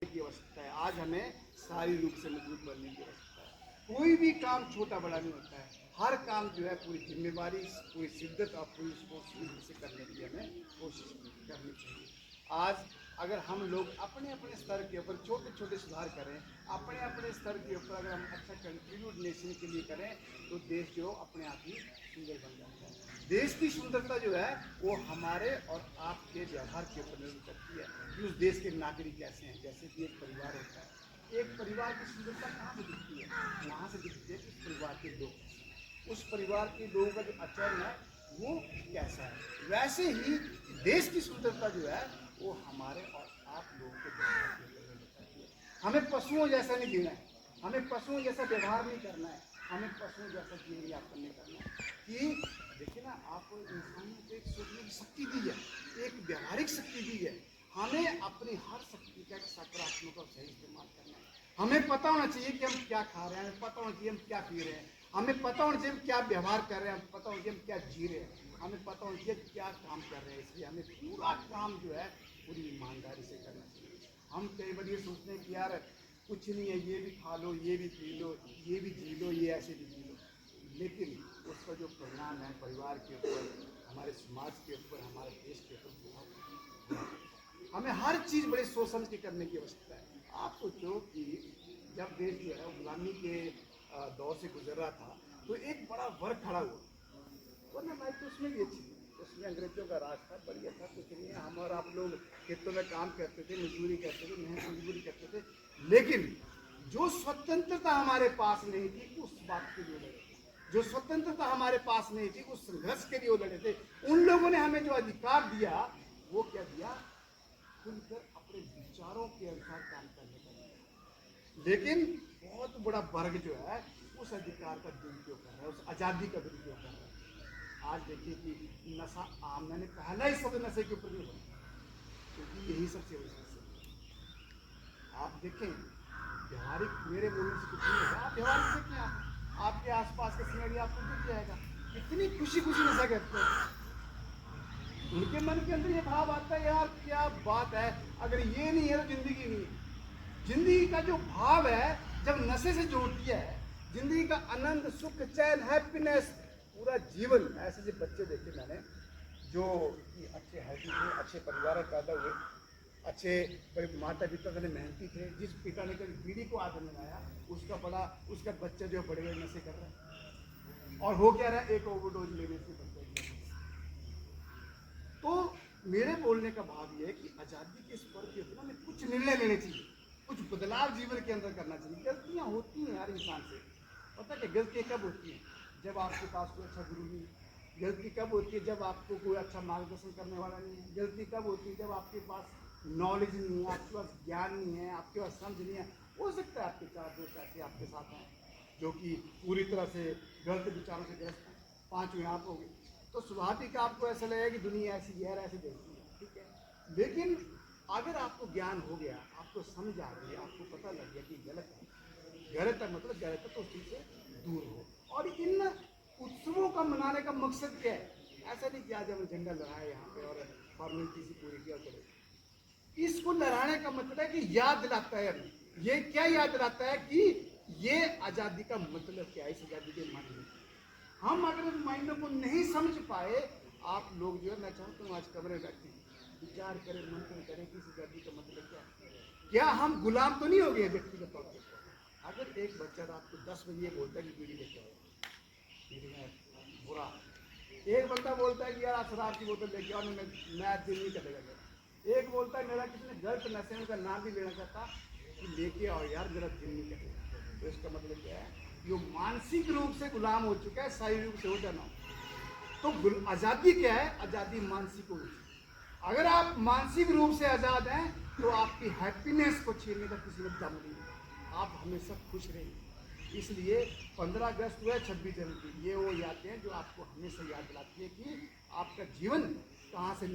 की आवश्यकता है। आज हमें शारीरिक रूप से मजबूत बनने की आवश्यकता है। कोई भी काम छोटा बड़ा नहीं होता है। हर काम जो है पूरी जिम्मेवारी, पूरी शिद्दत और पूरी सोच से करने की हमें कोशिश करनी चाहिए। आज अगर हम लोग अपने अपने स्तर के ऊपर छोटे छोटे सुधार करें, अपने अपने स्तर के ऊपर अगर हम अच्छा कंट्रीब्यूट नेशन के लिए करें, तो देश जो अपने आप ही सुंदर बन जाता है। देश की सुंदरता जो है वो हमारे और आपके व्यवहार के ऊपर निर्भर करती है कि उस देश के नागरिक कैसे हैं। जैसे कि एक परिवार होता है, एक परिवार की सुंदरता कहाँ से दिखती है? वहाँ से दिखती है कि उस परिवार के लोग कैसे हैं, उस परिवार के लोगों का जो आचरण है वो कैसा है। वैसे ही देश की सुंदरता जो है वो हमारे और आप लोगों के व्यवहार के ऊपर निर्भर करती है। हमें पशुओं जैसा नहीं जीना है, हमें पशुओं जैसा व्यवहार नहीं करना है, हमें पशुओं जैसा जीवन यापन नहीं करना है। कि देखिए ना, आप इंसानियत को एक सोचने की शक्ति दी है, एक व्यवहारिक शक्ति दी है। हमें अपनी हर शक्ति का सकारात्मक और सही इस्तेमाल करना है। हमें पता होना चाहिए कि हम क्या खा रहे हैं, हमें पता होना चाहिए हम क्या पी रहे हैं, हमें पता होना चाहिए हम क्या व्यवहार कर रहे हैं, हमें पता होना चाहिए हम क्या जी रहे हैं, हमें पता होना चाहिए क्या काम कर रहे हैं। इसलिए हमें पूरा काम जो है पूरी ईमानदारी से करना चाहिए। हम कई बार ये सोचते हैं कि यार कुछ नहीं है, ये भी खा लो, ये भी पी लो, ये भी जी लो, ये ऐसे भी जी लो, लेकिन उसका जो परिणाम है परिवार के ऊपर, हमारे समाज के ऊपर, हमारे देश के ऊपर बहुत बुरा। हमें हर चीज़ बड़े सोच समझ के करने की आवश्यकता है। आप सोचो कि जब देश जो है गुलामी के दौर से गुजर रहा था, तो एक बड़ा वर्ग खड़ा हुआ, वरना मैं तो उसमें भी अच्छी थी, उसमें अंग्रेजों का राज था, बढ़िया था, कुछ नहीं है। हम और आप लोग खेतों में काम करते थे, मजदूरी करते थे, मेहनत मजदूरी करते थे, लेकिन जो स्वतंत्रता हमारे पास नहीं थी उस बात के लिए लड़े थे। जो स्वतंत्रता हमारे पास नहीं थी उस संघर्ष के लिए वो लड़े थे। उन लोगों ने हमें जो अधिकार दिया वो क्या दिया? खुलकर अपने विचारों के अनुसार काम करने का दिया। लेकिन बहुत बड़ा वर्ग जो है उस अधिकार का दुरुपयोग कर रहा है, उस आज़ादी का दुरुपयोग कर रहा है। आज देखिए कि नशा आम, मैंने पहला ही शब्द नशे के ऊपर नहीं बोला, क्योंकि यही सबसे बड़ी समस्या। आप देखें, व्यवहारिक मेरे बोलने से कुछ नहीं होगा, आप व्यवहारिक देखें, आपके आसपास का सिनेरियो आपको दिख जाएगा। इतनी खुशी खुशी नशा करते हैं, उनके मन के अंदर ये भाव आता है यार क्या बात है, अगर ये नहीं है तो जिंदगी नहीं है। जिंदगी का जो भाव है जब नशे से जोड़ती है, जिंदगी का आनंद, सुख, चैन, हैप्पीनेस, पूरा जीवन। ऐसे से बच्चे देखे मैंने जो कि अच्छे हेल्थी थे, अच्छे परिवार में पैदा हुए, अच्छे माता पिता के मेहनती थे, जिस पिता ने कभी पीढ़ी को आगे लगाया, उसका बच्चा जो बड़े बड़े नशे कर रहा है। और हो क्या रहा है? एक ओवरडोज लेने से बच्चा। तो मेरे बोलने का भाव ये है कि आज़ादी के इस पर्व के ऊपर हमें कुछ निर्णय लेने चाहिए, कुछ बदलाव जीवन के अंदर करना चाहिए। गलतियाँ होती हैं यार इंसान से, पता है गलतियाँ कब होती हैं? जब आपके पास कोई अच्छा गुरु नहीं है। गलती कब होती है? जब आपको कोई अच्छा मार्गदर्शन करने वाला नहीं है। गलती कब होती है? जब आपके पास नॉलेज नहीं है, आपके पास ज्ञान नहीं है, आपके पास समझ नहीं है। हो सकता है आपके 4 दोस्त ऐसे आपके साथ हैं जो कि पूरी तरह से गलत विचारों से ग्रस्त हैं, 5 आप हो गए, तो स्वाभाविक आपको ऐसा लगेगा कि दुनिया ऐसी है, ऐसे देखती है, ठीक है। लेकिन अगर आपको ज्ञान हो गया, आपको समझ आ गई, आपको पता लग गया कि गलत है, गलत है मतलब गलत है, तो उस चीज़ से दूर हो। और इन उत्सवों का मनाने का मकसद क्या है? ऐसा नहीं कि आज हम झंडा लहराए यहाँ पे और फॉर्मेलिटी सी पूरी किया चले। इसको लहराने का मतलब है कि याद दिलाता है हमें, ये क्या याद दिलाता है कि ये आज़ादी का मतलब क्या है, इस आज़ादी के माध्यम। हम अगर उस मायनों को नहीं समझ पाए, आप लोग जो है, मैं चाहता हूँ आज कमरे में बैठे विचार करें, मंथन करें कि इस आज़ादी का मतलब क्या है। क्या हम गुलाम तो नहीं हो गए व्यक्तिगत तौर पर? अगर एक बच्चा रात को 10 बजे ये बोलता है कि बीड़ी लेके आओ, बीड़ी में बुरा, एक बंदा बोलता है कि यार आप शराब की बोतल लेके आओ, मैं दिन नहीं चलेगा। एक बोलता है मेरा किसी ने गलत नशे का नाम भी लेना चाहता कि लेके आओ यार, मेरा दिन नहीं चलेगा। तो इसका मतलब क्या है? जो मानसिक रूप से गुलाम हो चुका है, शारीरिक रूप से हो जाना। तो आज़ादी क्या है? आज़ादी मानसिक रूप से। अगर आप मानसिक रूप से आज़ाद हैं तो आपकी हैप्पीनेस को छीनने का किसी ने दम नहीं है, आप हमेशा खुश रहेंगे। इसलिए 15 अगस्त हुआ, 26 जनवरी, ये वो यादें हैं जो आपको हमेशा याद दिलाती है कि आपका जीवन कहाँ से